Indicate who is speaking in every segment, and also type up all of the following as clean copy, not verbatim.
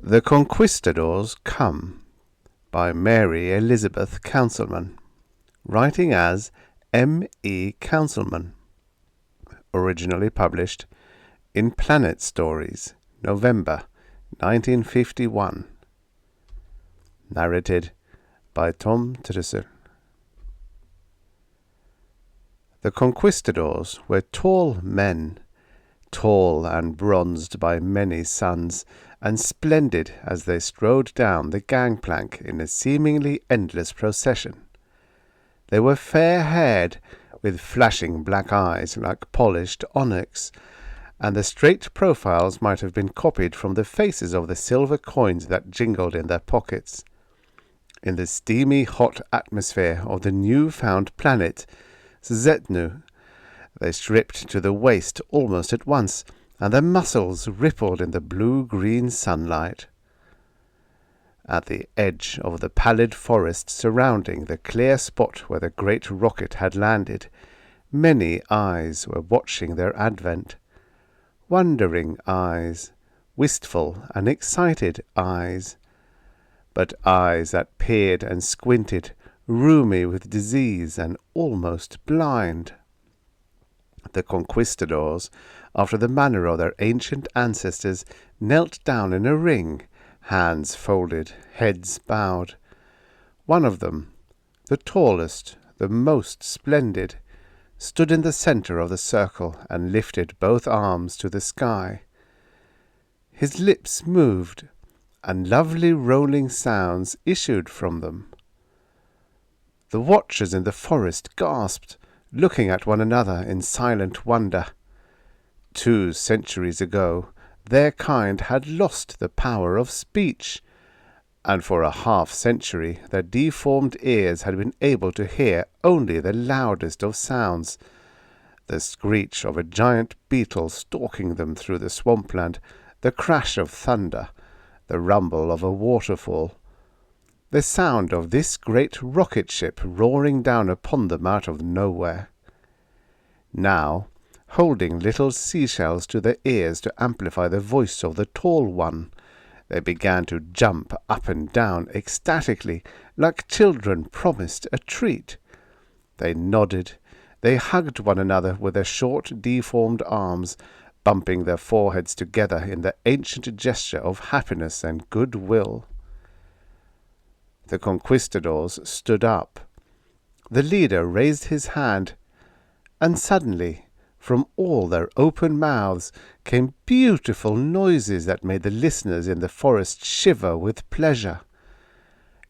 Speaker 1: The Conquistadors Come by Mary Elizabeth Counselman, writing as M.E. Counselman. Originally published in Planet Stories, November 1951. Narrated by Tom Trussel. The Conquistadors were tall men, tall and bronzed by many suns, and splendid as they strode down the gangplank in a seemingly endless procession. They were fair-haired, with flashing black eyes like polished onyx, and the straight profiles might have been copied from the faces of the silver coins that jingled in their pockets. In the steamy hot atmosphere of the new-found planet Zetnu, they stripped to the waist almost at once, and their muscles rippled in the blue-green sunlight. At the edge of the pallid forest surrounding the clear spot where the great rocket had landed, many eyes were watching their advent. Wondering eyes, wistful and excited eyes, but eyes that peered and squinted, rheumy with disease and almost blind. The Conquistadors, after the manner of their ancient ancestors, knelt down in a ring, hands folded, heads bowed. One of them, the tallest, the most splendid, stood in the centre of the circle and lifted both arms to the sky. His lips moved, and lovely rolling sounds issued from them. The watchers in the forest gasped, looking at one another in silent wonder. 2 centuries ago, their kind had lost the power of speech, and for a half-century their deformed ears had been able to hear only the loudest of sounds, the screech of a giant beetle stalking them through the swampland, the crash of thunder, the rumble of a waterfall, the sound of this great rocket ship roaring down upon them out of nowhere. Now, holding little seashells to their ears to amplify the voice of the tall one, they began to jump up and down ecstatically, like children promised a treat. They nodded, they hugged one another with their short, deformed arms, bumping their foreheads together in the ancient gesture of happiness and goodwill. The Conquistadors stood up. The leader raised his hand, and suddenly, from all their open mouths, came beautiful noises that made the listeners in the forest shiver with pleasure.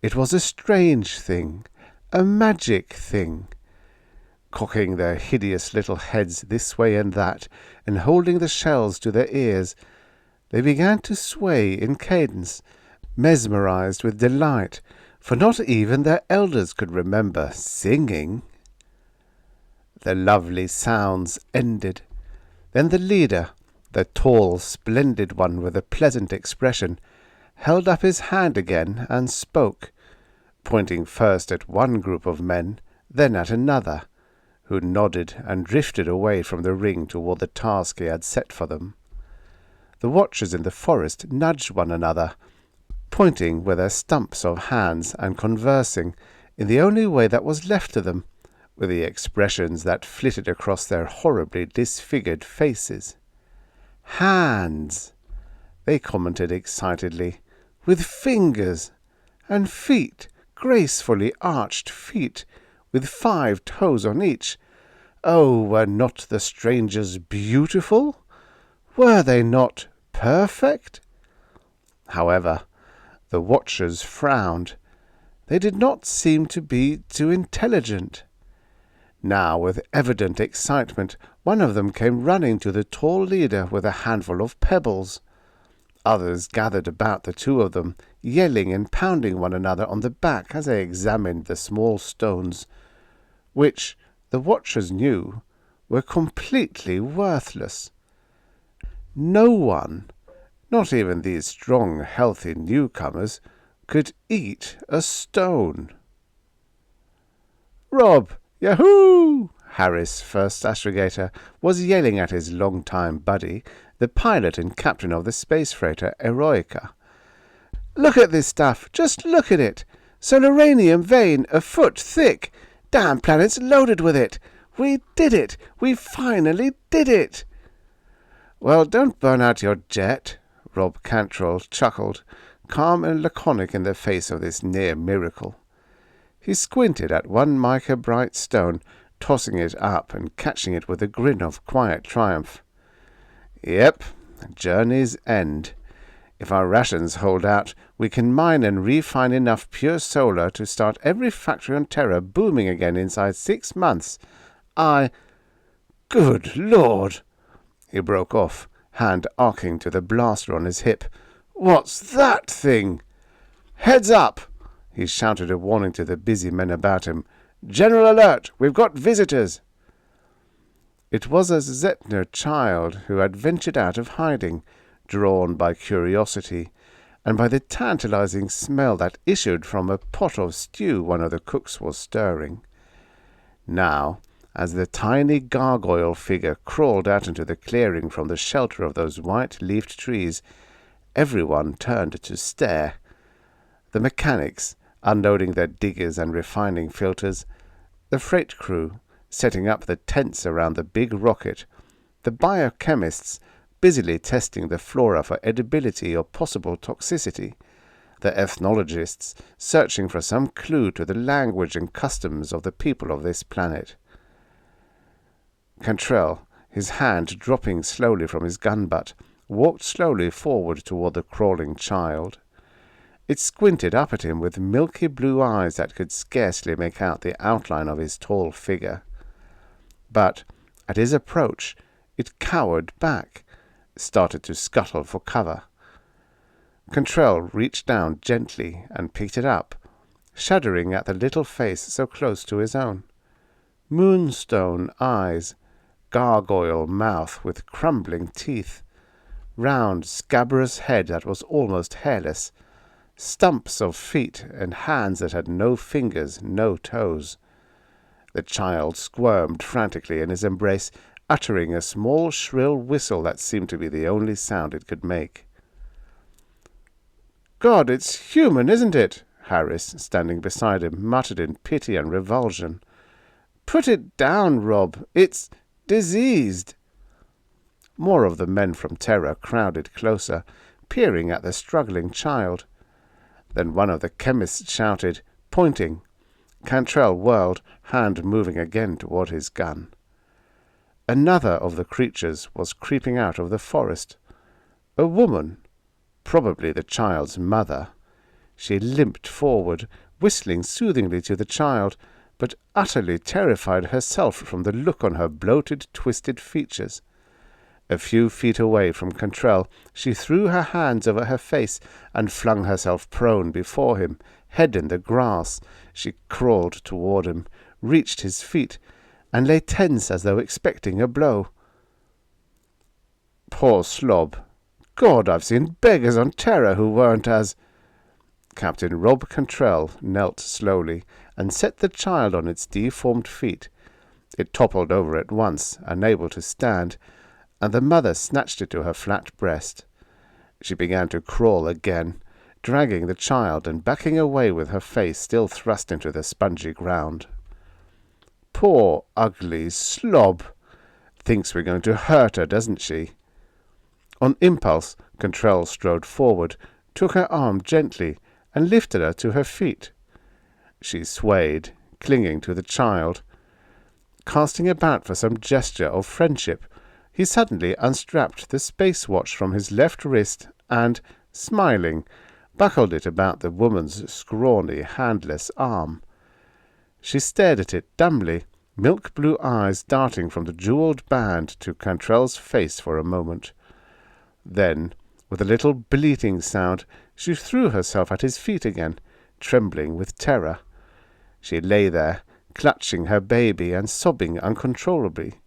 Speaker 1: It was a strange thing, a magic thing. Cocking their hideous little heads this way and that, and holding the shells to their ears, they began to sway in cadence, mesmerized with delight, for not even their elders could remember singing. The lovely sounds ended. Then the leader, the tall, splendid one with a pleasant expression, held up his hand again and spoke, pointing first at one group of men, then at another, who nodded and drifted away from the ring toward the task he had set for them. The watchers in the forest nudged one another, pointing with their stumps of hands and conversing in the only way that was left to them, with the expressions that flitted across their horribly disfigured faces. Hands, they commented excitedly, with fingers, and feet, gracefully arched feet, with 5 toes on each. Oh, were not the strangers beautiful? Were they not perfect? However, the watchers frowned. They did not seem to be too intelligent. Now, with evident excitement, one of them came running to the tall leader with a handful of pebbles. Others gathered about the 2 of them, yelling and pounding one another on the back as they examined the small stones, which, the watchers knew, were completely worthless. No one, not even these strong, healthy newcomers, could eat a stone. "Rob! Yahoo!" Harris, first astrogator, was yelling at his long-time buddy, the pilot and captain of the space freighter Eroica. Look at this stuff. Just look at it. Solaranium vein a foot thick. Damn planet's loaded with it. We did it. We finally did it. Well, don't burn out your jet, Rob Cantrell chuckled, calm and laconic in the face of this near miracle. He squinted at one mica-bright stone, tossing it up and catching it with a grin of quiet triumph. Yep, journey's end. If our rations hold out, we can mine and refine enough pure solar to start every factory on Terra booming again inside 6 months. Good Lord! He broke off, hand arcing to the blaster on his hip. What's that thing? Heads up! He shouted a warning to the busy men about him. General alert! We've got visitors! It was a Zetner child who had ventured out of hiding, drawn by curiosity, and by the tantalizing smell that issued from a pot of stew one of the cooks was stirring. Now, as the tiny gargoyle figure crawled out into the clearing from the shelter of those white-leafed trees, everyone turned to stare. The mechanics, unloading their diggers and refining filters, the freight crew, setting up the tents around the big rocket, the biochemists, busily testing the flora for edibility or possible toxicity, the ethnologists searching for some clue to the language and customs of the people of this planet. Cantrell, his hand dropping slowly from his gun butt, walked slowly forward toward the crawling child. It squinted up at him with milky blue eyes that could scarcely make out the outline of his tall figure. But at his approach it cowered back, started to scuttle for cover. Cantrell reached down gently and picked it up, shuddering at the little face so close to his own. Moonstone eyes, gargoyle mouth with crumbling teeth, round, scabrous head that was almost hairless, stumps of feet and hands that had no fingers, no toes. The child squirmed frantically in his embrace, uttering a small shrill whistle that seemed to be the only sound it could make. God, it's human, isn't it? Harris, standing beside him, muttered in pity and revulsion. Put it down, Rob. It's diseased. More of the men from Terra crowded closer, peering at the struggling child. Then one of the chemists shouted, pointing. Cantrell whirled, hand moving again toward his gun. Another of the creatures was creeping out of the forest. A woman, probably the child's mother. She limped forward, whistling soothingly to the child, but utterly terrified herself from the look on her bloated, twisted features. A few feet away from Cantrell, she threw her hands over her face and flung herself prone before him, head in the grass. She crawled toward him, reached his feet, and lay tense as though expecting a blow. Poor slob. God, I've seen beggars on Terra who weren't as— Captain Rob Cantrell knelt slowly and set the child on its deformed feet. It toppled over at once, unable to stand, and the mother snatched it to her flat breast. She began to crawl again, dragging the child and backing away with her face still thrust into the spongy ground. Poor, ugly slob! Thinks we're going to hurt her, doesn't she? On impulse, Cantrell strode forward, took her arm gently, and lifted her to her feet. She swayed, clinging to the child. Casting about for some gesture of friendship, he suddenly unstrapped the space watch from his left wrist and, smiling, buckled it about the woman's scrawny, handless arm. She stared at it dumbly, milk-blue eyes darting from the jewelled band to Cantrell's face for a moment. Then, with a little bleating sound, she threw herself at his feet again, trembling with terror. She lay there, clutching her baby and sobbing uncontrollably.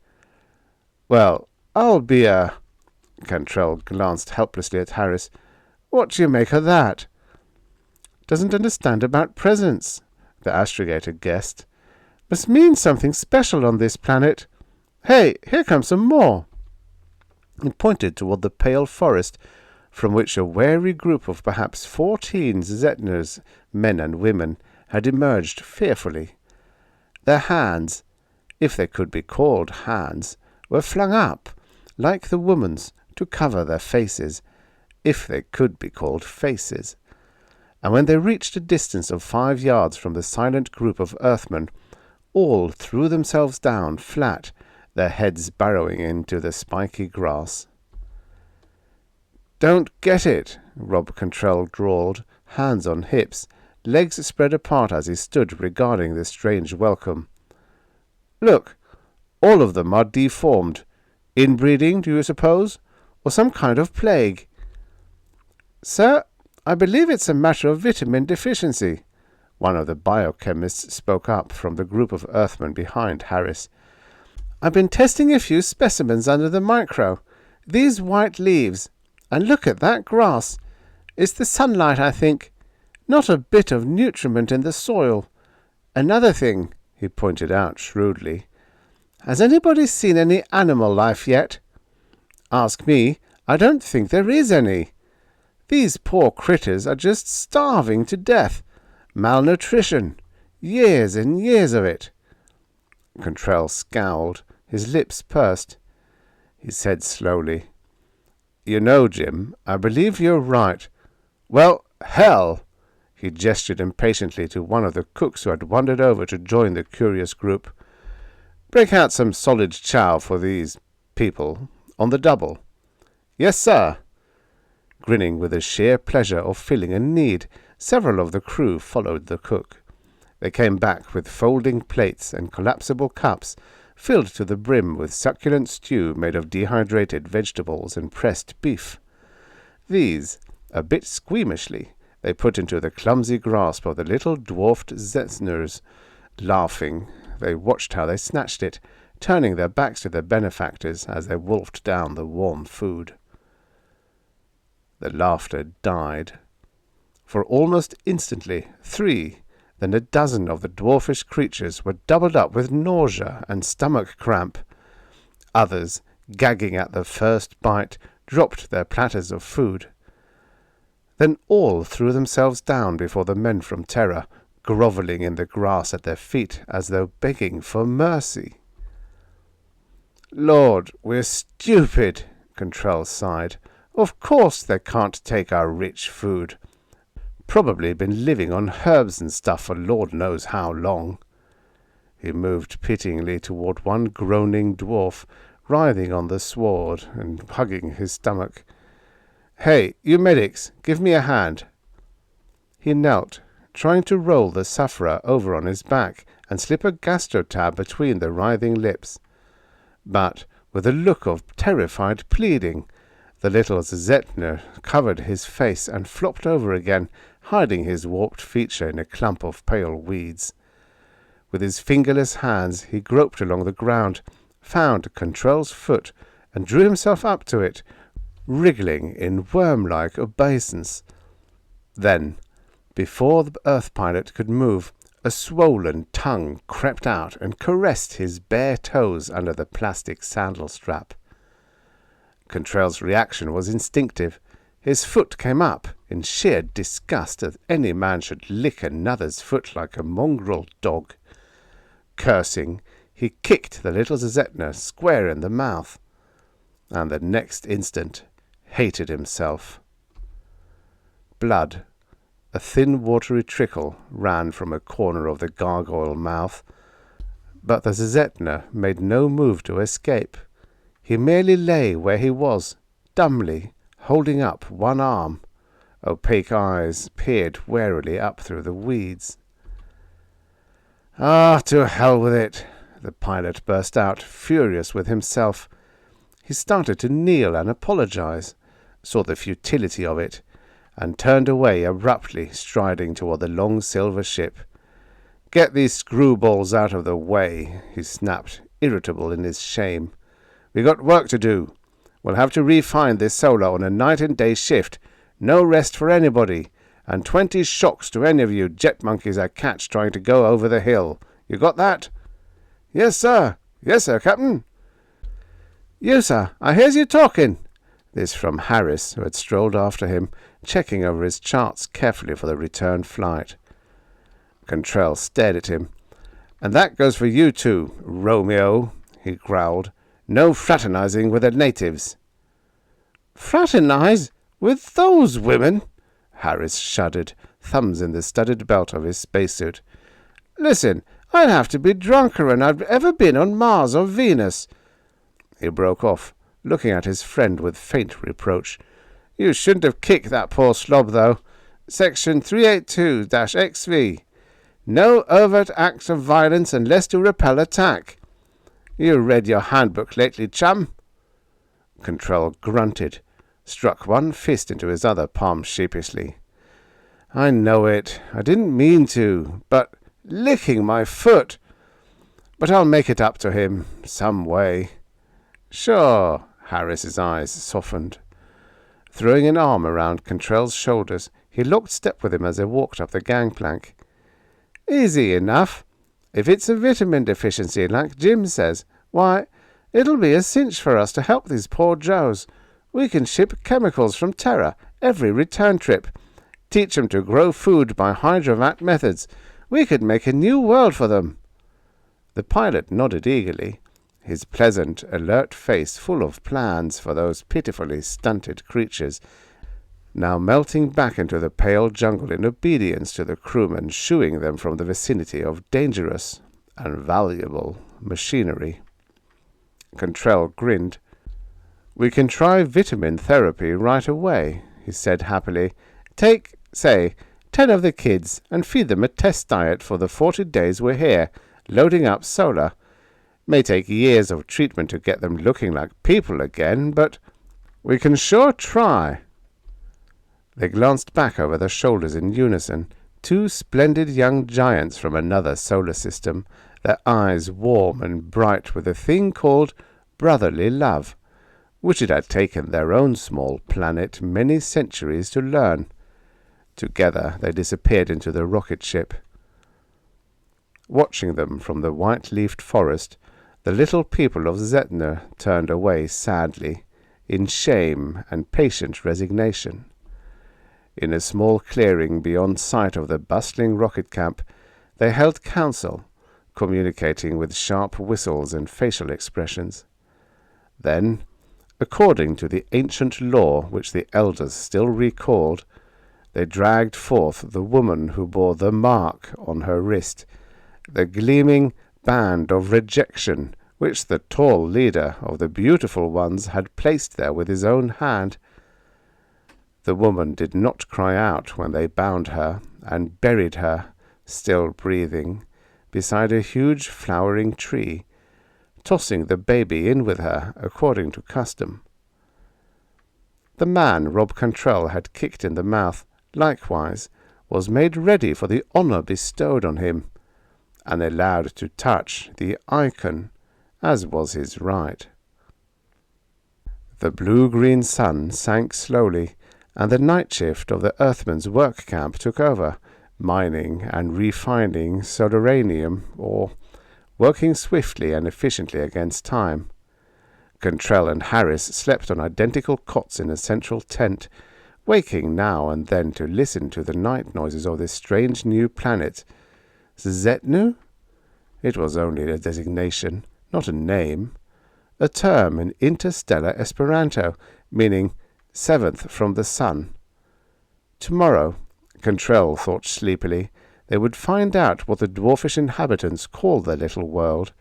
Speaker 1: "Well, I'll be a—" Cantrell glanced helplessly at Harris. "What do you make of that?" "Doesn't understand about presents," the astrogator guessed. "Must mean something special on this planet. Hey, here come some more." He pointed toward the pale forest, from which a wary group of perhaps 14 Zetners, men and women, had emerged fearfully. Their hands, if they could be called hands, were flung up, like the woman's, to cover their faces, if they could be called faces. And when they reached a distance of 5 yards from the silent group of earthmen, all threw themselves down flat, their heads burrowing into the spiky grass. "Don't get it," Rob Cantrell drawled, hands on hips, legs spread apart as he stood regarding this strange welcome. "Look, all of them are deformed. Inbreeding, do you suppose? Or some kind of plague?" "Sir, I believe it's a matter of vitamin deficiency," one of the biochemists spoke up from the group of earthmen behind Harris. "I've been testing a few specimens under the micro. These white leaves. And look at that grass. It's the sunlight, I think. Not a bit of nutriment in the soil. Another thing," he pointed out shrewdly. "Has anybody seen any animal life yet? Ask me, I don't think there is any. These poor critters are just starving to death. Malnutrition. Years and years of it." Cantrell scowled, his lips pursed. He said slowly, "You know, Jim, I believe you're right. Well, hell!" He gestured impatiently to one of the cooks who had wandered over to join the curious group. "Break out some solid chow for these people, on the double." "Yes, sir." Grinning with the sheer pleasure of filling a need, several of the crew followed the cook. They came back with folding plates and collapsible cups filled to the brim with succulent stew made of dehydrated vegetables and pressed beef. These, a bit squeamishly, they put into the clumsy grasp of the little dwarfed Zetners. Laughing, they watched how they snatched it, turning their backs to their benefactors as they wolfed down the warm food. The laughter died. For almost instantly 3, then a dozen of the dwarfish creatures were doubled up with nausea and stomach cramp. Others, gagging at the first bite, dropped their platters of food. Then all threw themselves down before the men from Terra, grovelling in the grass at their feet as though begging for mercy. "Lord, we're stupid," Cantrell sighed. "Of course they can't take our rich food. Probably been living on herbs and stuff for Lord knows how long." He moved pityingly toward one groaning dwarf, writhing on the sward and hugging his stomach. "Hey, you medics, give me a hand." He knelt, trying to roll the sufferer over on his back and slip a gastrotab between the writhing lips. But, with a look of terrified pleading, the little Zetner covered his face and flopped over again, hiding his warped feature in a clump of pale weeds. With his fingerless hands he groped along the ground, found Cantrell's foot, and drew himself up to it, wriggling in worm-like obeisance. Then, before the Earth pilot could move, a swollen tongue crept out and caressed his bare toes under the plastic sandal strap. Cantrell's reaction was instinctive. His foot came up in sheer disgust that any man should lick another's foot like a mongrel dog. Cursing, he kicked the little Zetner square in the mouth, and the next instant hated himself. Blood, a thin watery trickle, ran from a corner of the gargoyle mouth, but the Zetner made no move to escape. He merely lay where he was, dumbly, holding up one arm. Opaque eyes peered warily up through the weeds. "Ah, to hell with it," the pilot burst out, furious with himself. He started to kneel and apologize, saw the futility of it, and turned away abruptly, striding toward the long silver ship. "Get these screwballs out of the way," he snapped, irritable in his shame. "We got work to do. We'll have to refine this solar on a night and day shift. No rest for anybody. And 20 shocks to any of you jet monkeys I catch trying to go over the hill. You got that?" "Yes, sir. Yes, sir, Captain." "You, sir, I hears you talking." This from Harris, who had strolled after him, checking over his charts carefully for the return flight. Contrell stared at him. "And that goes for you too, Romeo," he growled. "No fraternizing with the natives." "Fraternize? With those women?" Harris shuddered, thumbs in the studded belt of his spacesuit. "Listen, I'd have to be drunker than I've ever been on Mars or Venus." He broke off, looking at his friend with faint reproach. "You shouldn't have kicked that poor slob, though. Section 382-XV. No overt acts of violence unless to repel attack. You read your handbook lately, chum?" Contrell grunted, struck one fist into his other palm sheepishly. "I know it. I didn't mean to, but licking my foot. But I'll make it up to him, some way." "Sure." Harris's eyes softened. Throwing an arm around Contrell's shoulders, he locked step with him as they walked up the gangplank. "Easy enough. If it's a vitamin deficiency, like Jim says, why, it'll be a cinch for us to help these poor Joes. We can ship chemicals from Terra every return trip. Teach them to grow food by hydrovat methods. We could make a new world for them." The pilot nodded eagerly, his pleasant, alert face full of plans for those pitifully stunted creatures, now melting back into the pale jungle in obedience to the crewmen shooing them from the vicinity of dangerous and valuable machinery. Contrell grinned. "We can try vitamin therapy right away," he said happily. "Take, say, 10 of the kids and feed them a test diet for the 40 days we're here, loading up solar. May take years of treatment to get them looking like people again, but we can sure try." They glanced back over their shoulders in unison, two splendid young giants from another solar system, their eyes warm and bright with a thing called brotherly love, which it had taken their own small planet many centuries to learn. Together they disappeared into the rocket ship. Watching them from the white-leafed forest, the little people of Zetner turned away sadly, in shame and patient resignation. In a small clearing beyond sight of the bustling rocket camp, they held council, communicating with sharp whistles and facial expressions. Then, according to the ancient law which the elders still recalled, they dragged forth the woman who bore the mark on her wrist, the gleaming band of rejection which the tall leader of the beautiful ones had placed there with his own hand. The woman did not cry out when they bound her and buried her, still breathing, beside a huge flowering tree, tossing the baby in with her according to custom. The man Rob Contrell had kicked in the mouth, likewise, was made ready for the honour bestowed on him, and allowed to touch the icon, as was his right. The blue-green sun sank slowly, and the night shift of the Earthmen's work camp took over, mining and refining solaranium, or working swiftly and efficiently against time. Contrell and Harris slept on identical cots in a central tent, waking now and then to listen to the night noises of this strange new planet. Zetnu? It was only a designation, not a name. A term in interstellar Esperanto, meaning seventh from the sun. Tomorrow, Contrell thought sleepily, they would find out what the dwarfish inhabitants called their little world.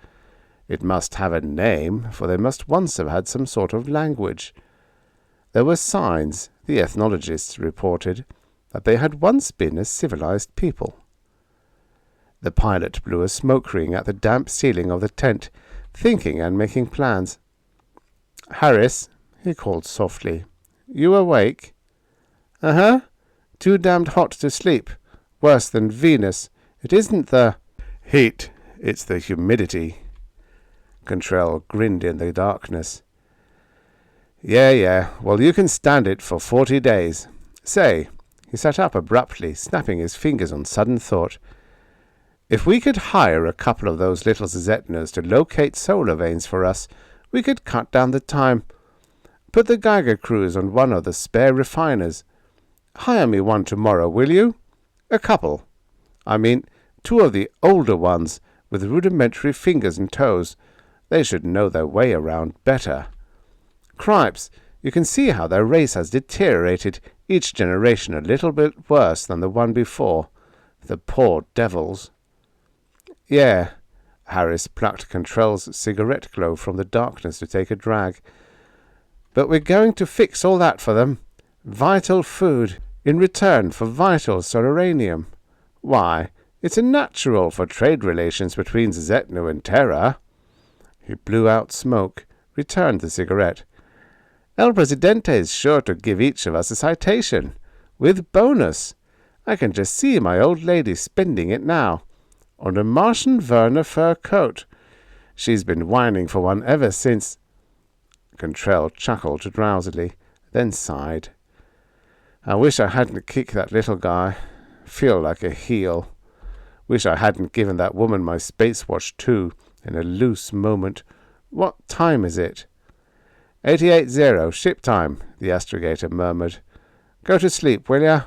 Speaker 1: It must have a name, for they must once have had some sort of language. There were signs, the ethnologists reported, that they had once been a civilized people. The pilot blew a smoke ring at the damp ceiling of the tent, thinking and making plans. "Harris," he called softly, "you awake?" "Uh-huh. Too damned hot to sleep. Worse than Venus. It isn't the heat, it's the humidity." Contrell grinned in the darkness. Yeah, well, you can stand it for 40 days. Say," he sat up abruptly, snapping his fingers on sudden thought, "if we could hire a couple of those little Zetners to locate solar veins for us, we could cut down the time. Put the Geiger crews on one of the spare refiners. Hire me one tomorrow, will you? A couple. I mean, 2 of the older ones with rudimentary fingers and toes. They should know their way around better. Cripes, you can see how their race has deteriorated, each generation a little bit worse than the one before. The poor devils. Yeah. Harris plucked Contrell's cigarette glow from the darkness to take a drag. But we're going to fix all that for them. Vital food in return for vital solaranium. Why, it's a natural for trade relations between Zetno and Terra. He blew out smoke, returned the cigarette. El Presidente is sure to give each of us a citation, with bonus. I can just see my old lady spending it now, on a Martian Werner fur coat. She's been whining for one ever since. Contrell chuckled drowsily, then sighed. I wish I hadn't kicked that little guy. Feel like a heel. Wish I hadn't given that woman my space watch too, in a loose moment. What time is it? 88-0, ship time, the astrogator murmured. Go to sleep, will ya?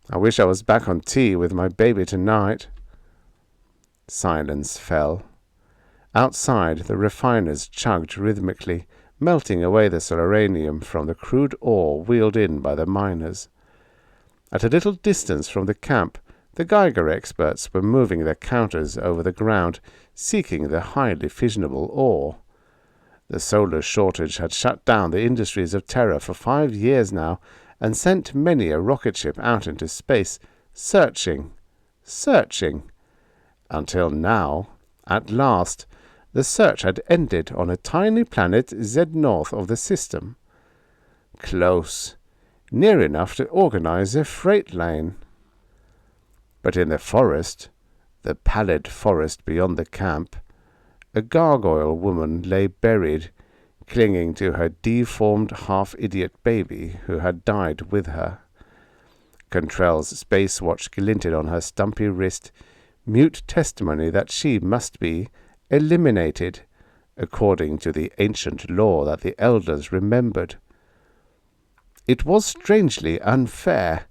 Speaker 1: I wish I was back on tea with my baby tonight. Silence fell. Outside, the refiners chugged rhythmically, melting away the solaranium from the crude ore wheeled in by the miners. At a little distance from the camp, the Geiger experts were moving their counters over the ground, seeking the highly fissionable ore. The solar shortage had shut down the industries of Terra for 5 years now, and sent many a rocket ship out into space, searching, until now, at last, the search had ended on a tiny planet Z-north of the system. Close, near enough to organize a freight lane. But in the forest, the pallid forest beyond the camp, a gargoyle woman lay buried, clinging to her deformed half-idiot baby who had died with her. Contrell's space watch glinted on her stumpy wrist, mute testimony that she must be eliminated, according to the ancient law that the elders remembered. It was strangely unfair,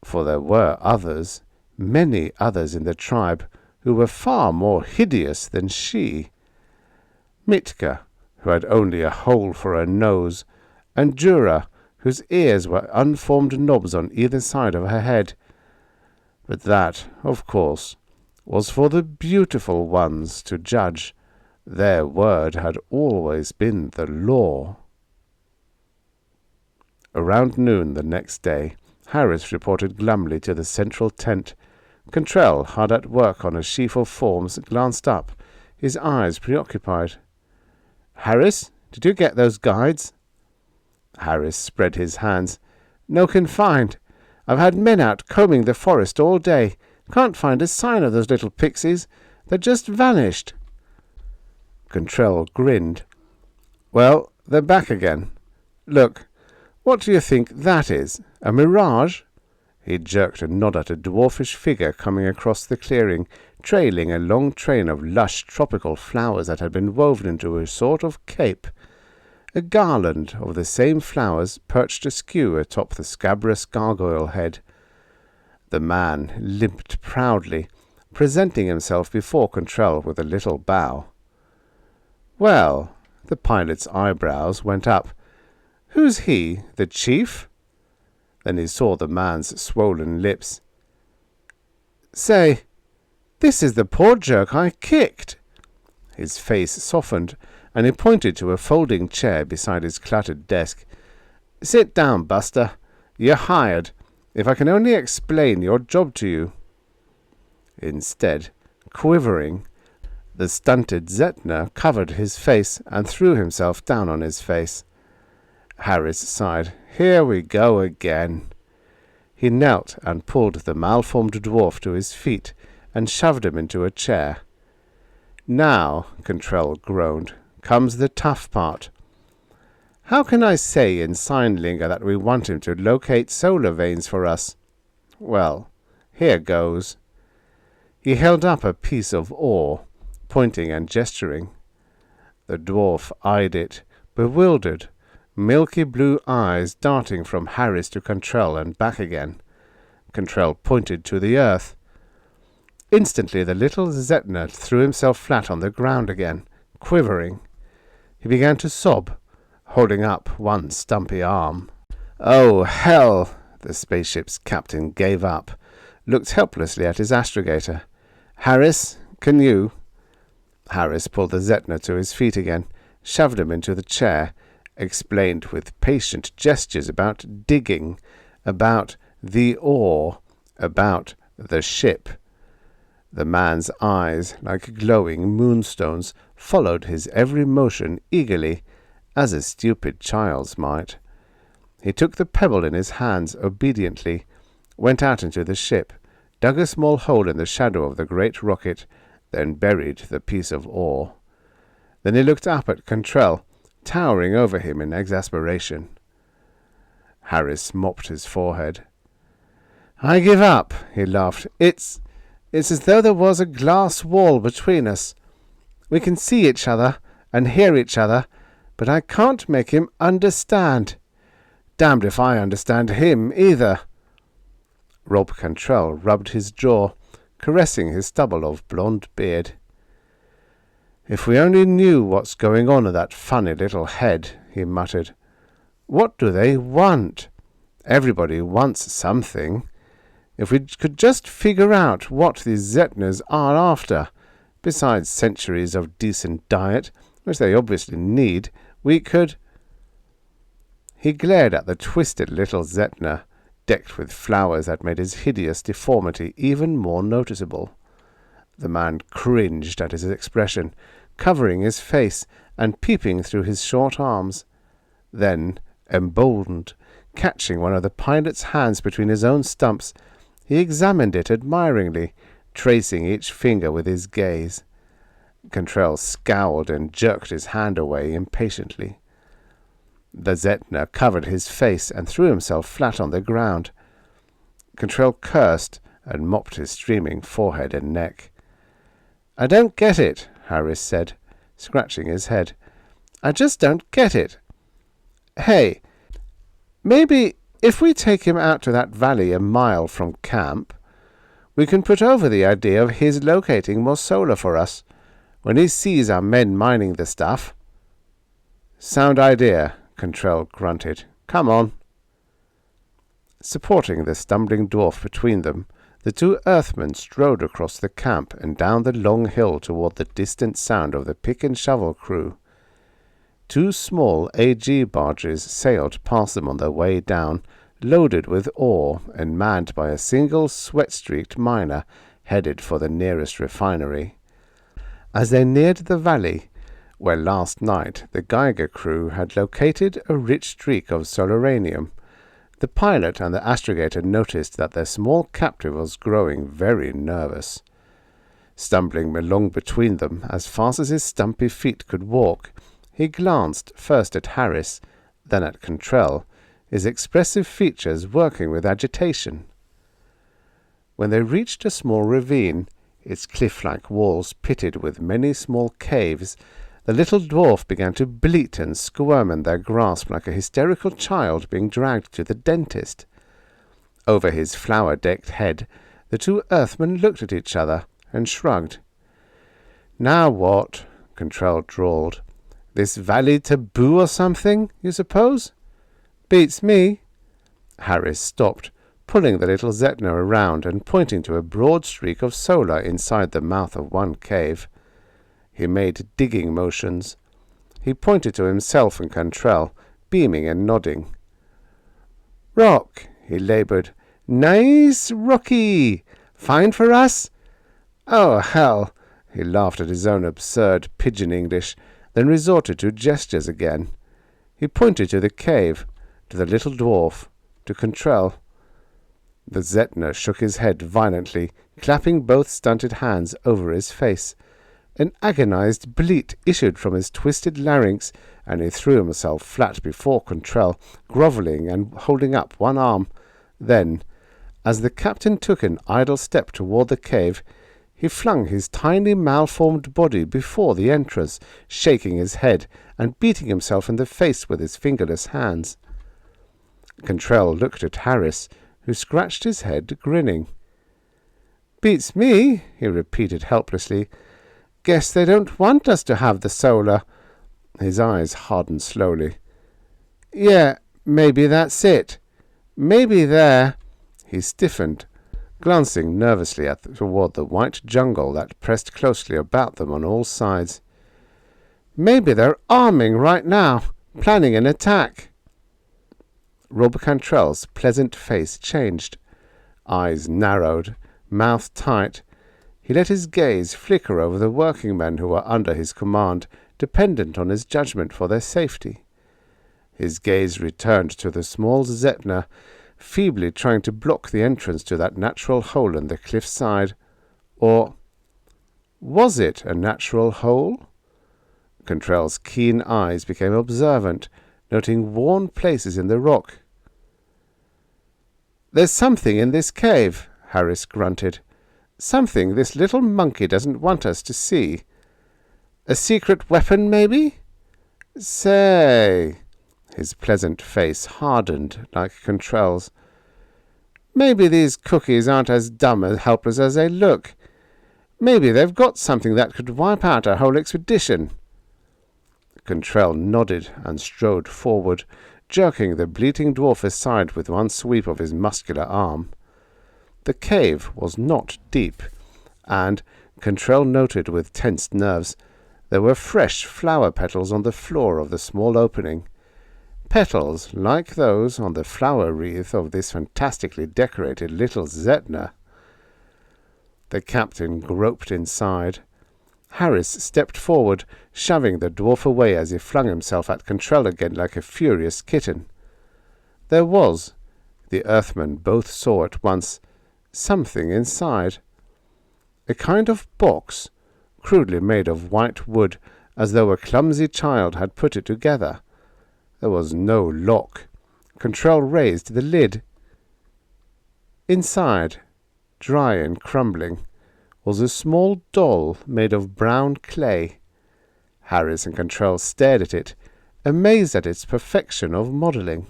Speaker 1: for there were others, many others in the tribe, who were far more hideous than she. Mitka, who had only a hole for her nose, and Jura, whose ears were unformed knobs on either side of her head. But that, of course, was for the beautiful ones to judge. Their word had always been the law. Around noon the next day, Harris reported glumly to the central tent. Contrell, hard at work on a sheaf of forms, glanced up, his eyes preoccupied. "Harris, did you get those guides?" Harris spread his hands. "No can find. I've had men out combing the forest all day. Can't find a sign of those little pixies. They're just vanished." Contrell grinned. "Well, they're back again. Look, what do you think that is? A mirage?" He jerked a nod at a dwarfish figure coming across the clearing, trailing a long train of lush tropical flowers that had been woven into a sort of cape. A garland of the same flowers perched askew atop the scabrous gargoyle head. The man limped proudly, presenting himself before Contrell with a little bow. "Well," the pilot's eyebrows went up. "Who's he, the chief?" Then he saw the man's swollen lips. "Say, this is the poor jerk I kicked." His face softened, and he pointed to a folding chair beside his cluttered desk. "Sit down, Buster. You're hired. If I can only explain your job to you." Instead, quivering, the stunted Zetner covered his face and threw himself down on his face. Harris sighed. "Here we go again." He knelt and pulled the malformed dwarf to his feet and shoved him into a chair. "Now," Contrell groaned, "comes the tough part. How can I say in sign lingo that we want him to locate solar veins for us? Well, here goes." He held up a piece of ore, pointing and gesturing. The dwarf eyed it, bewildered, milky blue eyes darting from Harris to Contrell and back again. Contrell pointed to the earth. Instantly the little Zetner threw himself flat on the ground again, quivering. He began to sob, holding up one stumpy arm. "Oh, hell!" The spaceship's captain gave up, looked helplessly at his astrogator. "Harris, can you—" Harris pulled the Zetner to his feet again, shoved him into the chair, explained with patient gestures about digging, about the oar, about the ship. The man's eyes, like glowing moonstones, followed his every motion eagerly, as a stupid child's might. He took the pebble in his hands obediently, went out into the ship, dug a small hole in the shadow of the great rocket, then buried the piece of ore. Then he looked up at Contrell, towering over him in exasperation. Harris mopped his forehead. "I give up," he laughed. It's as though there was a glass wall between us. We can see each other and hear each other, but I can't make him understand. Damned if I understand him either." Rob Contrell rubbed his jaw, caressing his stubble of blonde beard. "If we only knew what's going on in that funny little head," he muttered. "What do they want? Everybody wants something. If we could just figure out what these Zetners are after, besides centuries of decent diet, which they obviously need, we could—" He glared at the twisted little Zetner, decked with flowers that made his hideous deformity even more noticeable. The man cringed at his expression, covering his face and peeping through his short arms. Then, emboldened, catching one of the pilot's hands between his own stumps, he examined it admiringly, tracing each finger with his gaze. Contrell scowled and jerked his hand away impatiently. The Zetner covered his face and threw himself flat on the ground. Contrell cursed and mopped his streaming forehead and neck. "I don't get it," Harris said, scratching his head. "I just don't get it. Hey, maybe if we take him out to that valley a mile from camp, we can put over the idea of his locating more solar for us, when he sees our men mining the stuff." "Sound idea," Contrell grunted. "Come on." Supporting the stumbling dwarf between them, the two Earthmen strode across the camp and down the long hill toward the distant sound of the pick-and-shovel crew. Two small AG barges sailed past them on their way down, loaded with ore and manned by a single sweat-streaked miner headed for the nearest refinery. As they neared the valley, where last night the Geiger crew had located a rich streak of solaranium, the pilot and the astrogator noticed that their small captive was growing very nervous. Stumbling along between them as fast as his stumpy feet could walk, he glanced first at Harris, then at Contrell, his expressive features working with agitation. When they reached a small ravine, its cliff-like walls pitted with many small caves, the little dwarf began to bleat and squirm in their grasp like a hysterical child being dragged to the dentist. Over his flower-decked head, the two Earthmen looked at each other and shrugged. "Now what?" Contrell drawled. "This valley taboo or something, you suppose?" "Beats me." Harris stopped, pulling the little Zetner around and pointing to a broad streak of solar inside the mouth of one cave. He made digging motions. He pointed to himself and Contrell, beaming and nodding. "Rock," he laboured. "Nice rocky. Fine for us?" "Oh, hell!" He laughed at his own absurd pidgin English, then resorted to gestures again. He pointed to the cave, to the little dwarf, to Contrell. The Zetner shook his head violently, clapping both stunted hands over his face. An agonized bleat issued from his twisted larynx, and he threw himself flat before Contrell, grovelling and holding up one arm. Then, as the captain took an idle step toward the cave, He flung his tiny malformed body before the entrance, shaking his head and beating himself in the face with his fingerless hands. Contrell looked at Harris, who scratched his head, grinning. "Beats me," he repeated helplessly. "Guess they don't want us to have the solar." His eyes hardened slowly. "Yeah, maybe that's it. Maybe they're—" He stiffened, glancing nervously toward the white jungle that pressed closely about them on all sides. "Maybe they're arming right now, planning an attack." Rob Cantrell's pleasant face changed. Eyes narrowed, mouth tight. He let his gaze flicker over the working men who were under his command, dependent on his judgment for their safety. His gaze returned to the small Zetna, feebly trying to block the entrance to that natural hole in the cliff side. Or was it a natural hole? Contrell's keen eyes became observant, noting worn places in the rock. "There's something in this cave," Harris grunted. "Something this little monkey doesn't want us to see. A secret weapon, maybe? Say—" His pleasant face hardened like Contrell's. "Maybe these cookies aren't as dumb and helpless as they look. Maybe they've got something that could wipe out a whole expedition." Contrell nodded and strode forward, jerking the bleating dwarf aside with one sweep of his muscular arm. The cave was not deep, and, Contrell noted with tensed nerves, there were fresh flower petals on the floor of the small opening. Petals like those on the flower wreath of this fantastically decorated little Zetna. The captain groped inside. Harris stepped forward, shoving the dwarf away as he flung himself at Contrell again like a furious kitten. There was, the Earthmen both saw at once, something inside. A kind of box, crudely made of white wood, as though a clumsy child had put it together. There was no lock. Contrell raised the lid. Inside, dry and crumbling, was a small doll made of brown clay. Harris and Contrell stared at it, amazed at its perfection of modelling.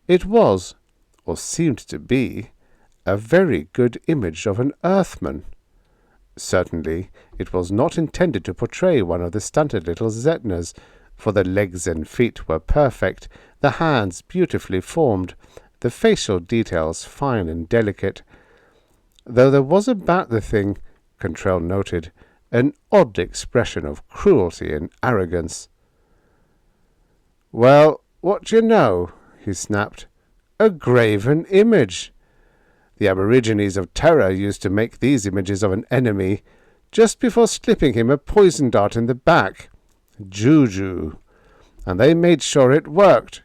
Speaker 1: It was, or seemed to be, a very good image of an Earthman. Certainly, it was not intended to portray one of the stunted little Zetnas, for the legs and feet were perfect, the hands beautifully formed, the facial details fine and delicate, though there was about the thing, Contrell noted, an odd expression of cruelty and arrogance. "Well, what do you know?" he snapped. "A graven image. The Aborigines of Terra used to make these images of an enemy, just before slipping him a poison dart in the back. Juju. And they made sure it worked."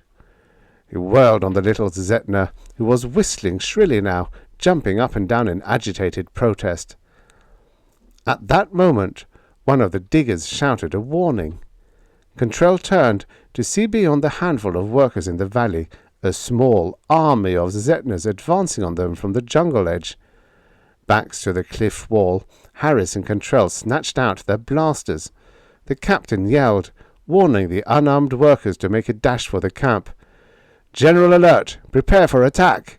Speaker 1: He whirled on the little Zetna, who was whistling shrilly now, jumping up and down in agitated protest. At that moment, one of the diggers shouted a warning. Contrell turned to see beyond the handful of workers in the valley a small army of Zetnas advancing on them from the jungle edge. Backs to the cliff wall, Harris and Contrell snatched out their blasters. The captain yelled, warning the unarmed workers to make a dash for the camp. "General alert! Prepare for attack!"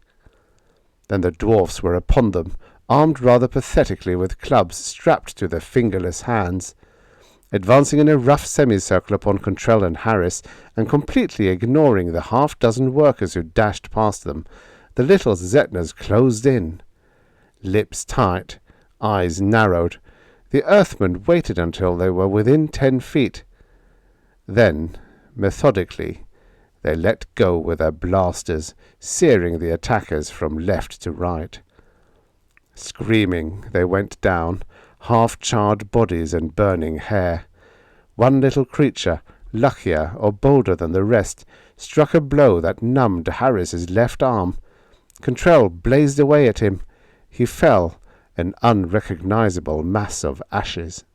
Speaker 1: Then the dwarfs were upon them, armed rather pathetically with clubs strapped to their fingerless hands. Advancing in a rough semicircle upon Contrell and Harris, and completely ignoring the half-dozen workers who dashed past them, the little Zetnas closed in. Lips tight, eyes narrowed, the Earthmen waited until they were within 10 feet. Then, methodically, they let go with their blasters, searing the attackers from left to right. Screaming, they went down, half-charred bodies and burning hair. One little creature, luckier or bolder than the rest, struck a blow that numbed Harris's left arm. Contrell blazed away at him. He fell, an unrecognizable mass of ashes.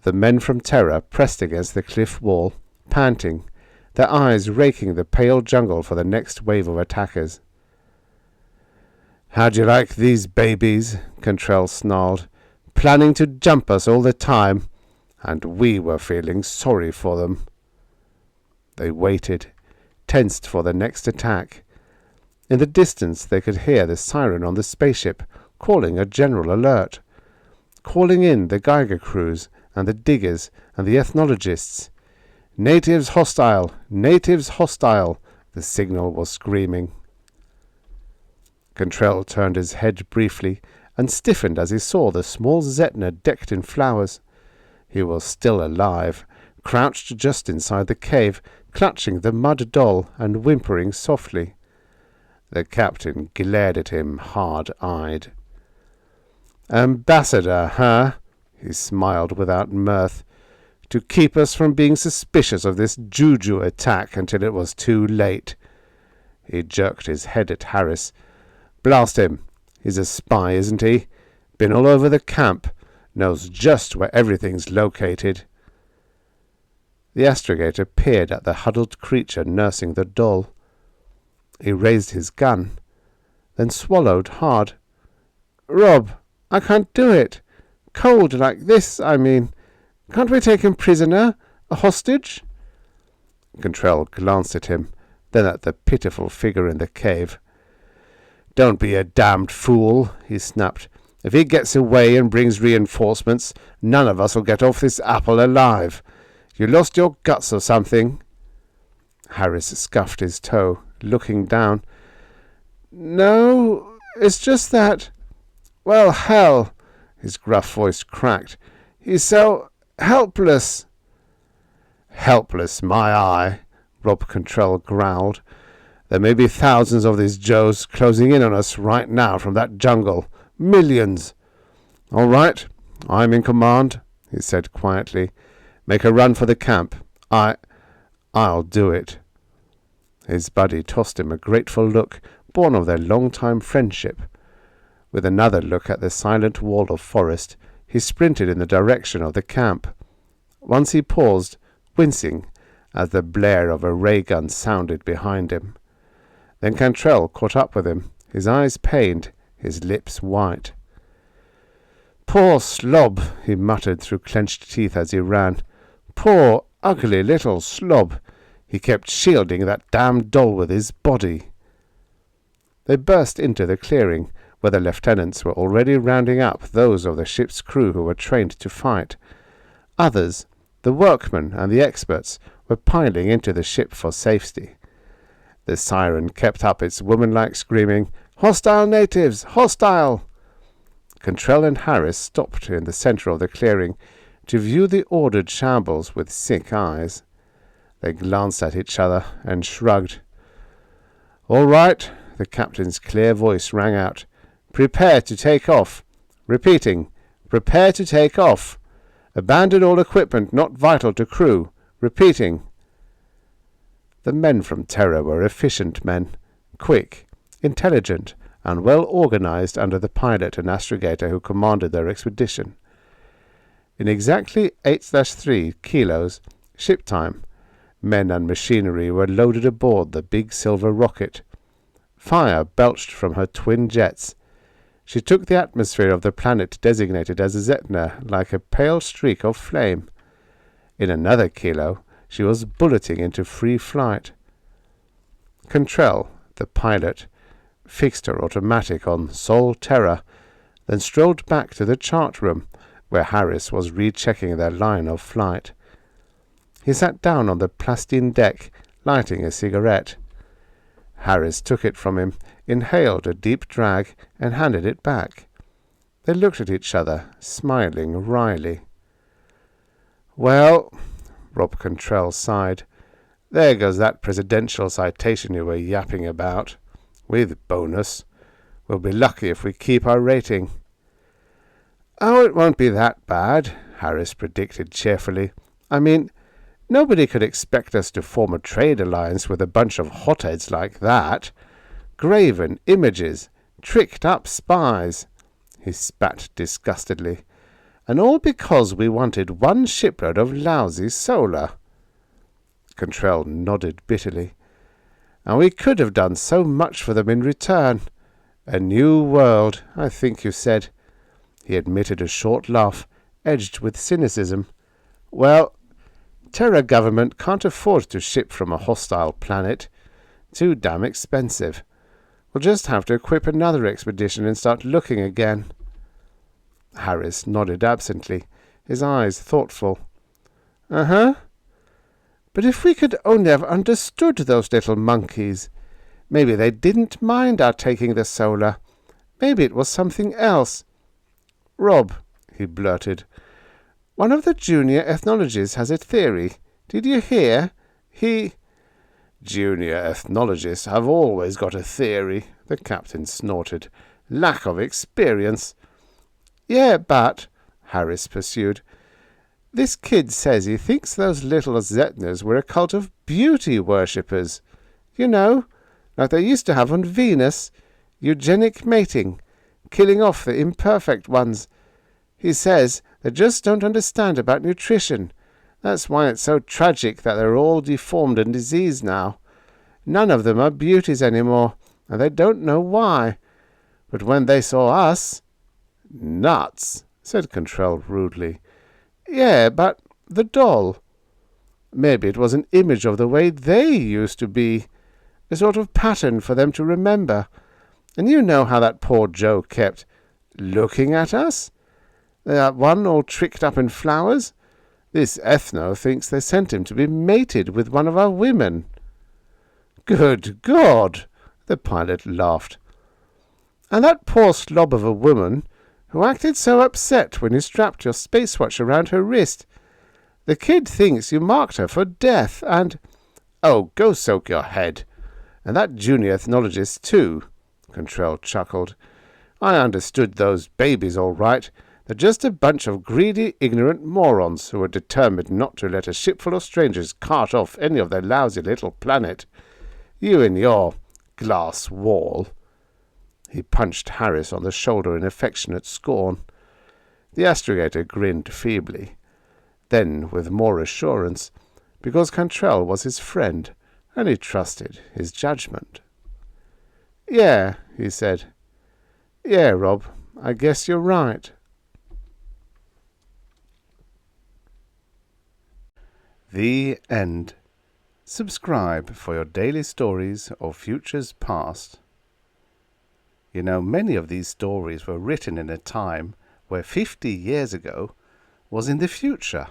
Speaker 1: The men from Terra pressed against the cliff wall, panting, their eyes raking the pale jungle for the next wave of attackers. "How'd you like these babies?" Cantrell snarled. "Planning to jump us all the time, and we were feeling sorry for them." They waited, tensed for the next attack. In the distance they could hear the siren on the spaceship calling a general alert, calling in the Geiger crews and the diggers and the ethnologists. "Natives hostile! Natives hostile!" the signal was screaming. Cantrell turned his head briefly and stiffened as he saw the small Zetna decked in flowers. He was still alive, crouched just inside the cave, clutching the mud doll and whimpering softly. The captain glared at him hard-eyed. "Ambassador, huh?" He smiled without mirth. "To keep us from being suspicious of this juju attack until it was too late." He jerked his head at Harris. "Blast him! He's a spy, isn't he? Been all over the camp. Knows just where everything's located." The astrogator peered at the huddled creature nursing the doll. He raised his gun, then swallowed hard. "Rob, I can't do it. Cold like this, I mean. Can't we take him prisoner? A hostage?" Cantrell glanced at him, then at the pitiful figure in the cave. "Don't be a damned fool," he snapped. "If he gets away and brings reinforcements, none of us will get off this apple alive. You lost your guts or something." Harris scuffed his toe, looking down. "No, it's just that... Well, hell," his gruff voice cracked. "He's so helpless." "Helpless, my eye," Rob Cantrell growled. "There may be thousands of these Joes closing in on us right now from that jungle. Millions." "All right, I'm in command," he said quietly. "Make a run for the camp. I'll do it." His buddy tossed him a grateful look, born of their long-time friendship. With another look at the silent wall of forest, he sprinted in the direction of the camp. Once he paused, wincing, as the blare of a ray gun sounded behind him. Then Cantrell caught up with him, his eyes pained, his lips white. "Poor slob," he muttered through clenched teeth as he ran. "Poor, ugly little slob. He kept shielding that damned doll with his body." They burst into the clearing, where the lieutenants were already rounding up those of the ship's crew who were trained to fight. Others, the workmen and the experts, were piling into the ship for safety. The siren kept up its woman-like screaming, "Hostile natives! Hostile!" Cantrell and Harris stopped in the center of the clearing to view the ordered shambles with sick eyes. They glanced at each other and shrugged. "All right," the captain's clear voice rang out. "Prepare to take off. Repeating, prepare to take off. Abandon all equipment not vital to crew. Repeating." The men from Terra were efficient men, quick, intelligent, and well organized under the pilot and astrogator who commanded their expedition. In exactly 8-3 kilos, ship time, men and machinery were loaded aboard the big silver rocket. Fire belched from her twin jets. She took the atmosphere of the planet designated as Zetna like a pale streak of flame. In another kilo, she was bulleting into free flight. Cantrell, the pilot, fixed her automatic on Sol Terra, then strolled back to the chart room, where Harris was rechecking their line of flight. He sat down on the plastine deck, lighting a cigarette. Harris took it from him, inhaled a deep drag, and handed it back. They looked at each other, smiling wryly. "Well," Rob Cantrell sighed, "there goes that presidential citation you were yapping about. With bonus. We'll be lucky if we keep our rating." "Oh, it won't be that bad," Harris predicted cheerfully. "I mean, nobody could expect us to form a trade alliance with a bunch of hotheads like that. Graven images, tricked up spies." He spat disgustedly. "And all because we wanted one shipload of lousy solar." Cantrell nodded bitterly. "And we could have done so much for them in return. A new world, I think you said. He admitted a short laugh, edged with cynicism. Well, Terra government can't afford to ship from a hostile planet. Too damn expensive. We'll just have to equip another expedition and start looking again. Harris nodded absently, his eyes thoughtful. Uh-huh. But if we could only have understood those little monkeys. Maybe they didn't mind our taking the solar. Maybe it was something else. Rob, he blurted, one of the junior ethnologists has a theory. Did you hear? Junior ethnologists have always got a theory, the captain snorted. Lack of experience. Yeah, but, Harris pursued, this kid says he thinks those little Zetners were a cult of beauty worshippers. You know, like they used to have on Venus, eugenic mating, killing off the imperfect ones. He says they just don't understand about nutrition. That's why it's so tragic that they're all deformed and diseased now. None of them are beauties anymore, and they don't know why. But when they saw us... Nuts, said Contrell rudely. Yeah, but the doll. Maybe it was an image of the way they used to be, a sort of pattern for them to remember. And you know how that poor Joe kept looking at us? That one all tricked up in flowers? This Ethno thinks they sent him to be mated with one of our women. Good God! The pilot laughed. And that poor slob of a woman who acted so upset when you strapped your space watch around her wrist. The kid thinks you marked her for death, and... Oh, go soak your head. And that junior ethnologist, too, Contrell chuckled. I understood those babies all right. They're just a bunch of greedy, ignorant morons who are determined not to let a shipful of strangers cart off any of their lousy little planet. You and your glass wall. He punched Harris on the shoulder in affectionate scorn. The astrogator grinned feebly. Then, with more assurance, because Contrell was his friend, and he trusted his judgment. Yeah, he said. Yeah, Rob, I guess you're right. The end. Subscribe for your daily stories of futures past. You know, many of these stories were written in a time where 50 years ago was in the future.